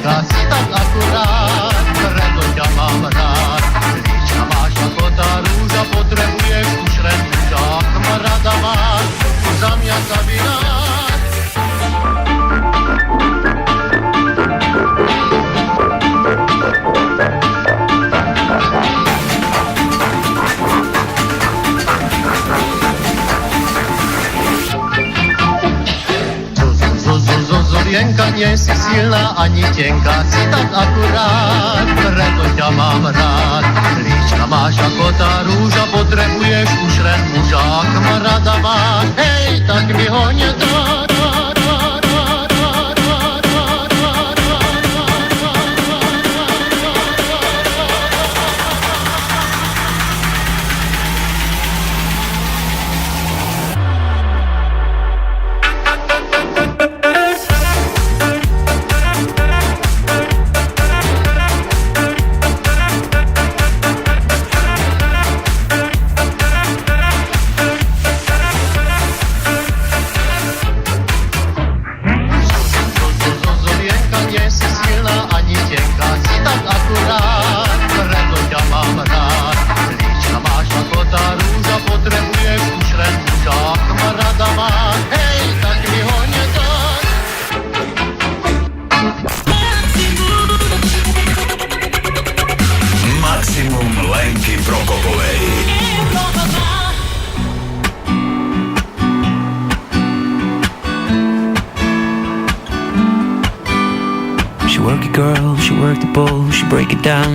tenká si tak akurát, preto ťa mám rád. Líčka máš ako tá rúža, potrebuješ už len muža, ak ma rada máš, za mňa zavináš. Zuzolienka, nie si silná ani tenká, si tak akurát, preto ťa mám rád. Líčka máš ako tá rúža, potrebuješ už len muža, ak ma rada máš, hej, tak mi ho nedá.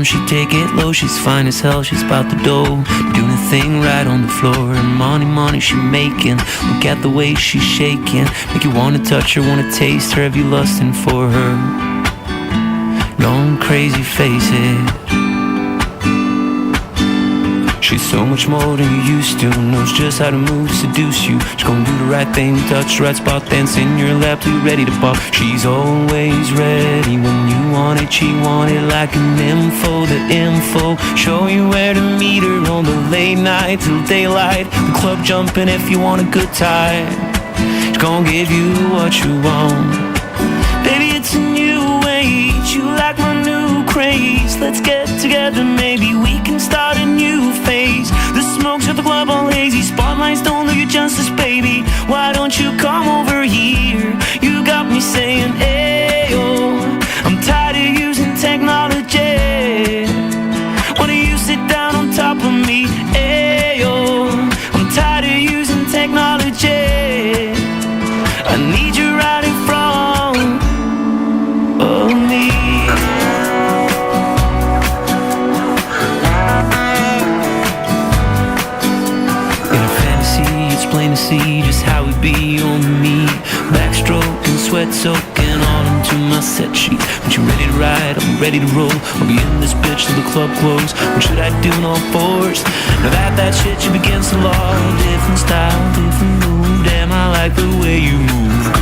She take it low, she's fine as hell, she's about the dough, doing a thing right on the floor, and money she making, look at the way she's shaking, make you wanna touch her, wanna taste her, have you lusting for her, going crazy, face it. She's so much more than you used to, knows just how to move to seduce you. She's gonna do the right thing, touch the right spot, dance in your lap till you're ready to pop. She's always ready when you want it, she want it like an info, the info. Show you where to meet her on the late night till daylight. The club jumping if you want a good time. She's gonna give you what you want. Baby, it's a new age, you like my new craze. Let's get together, maybe we can start a new phase. The smokes at the club all hazy, spotlights don't do you justice, baby. Why don't you come over here? You got me saying, ayo, I'm tired of using technology. Why don't you sit down on top of me? Ayo, I'm tired of using technology. I need you right in front of me. Plain to see just how we be on me. Backstroke and sweat soaking all into my set sheet. When you ready to ride, I'm ready to roll. I'll be in this bitch till the club close. What should I do in all fours? Now that shit you begins to law. Different style, different move. Damn, I like the way you move.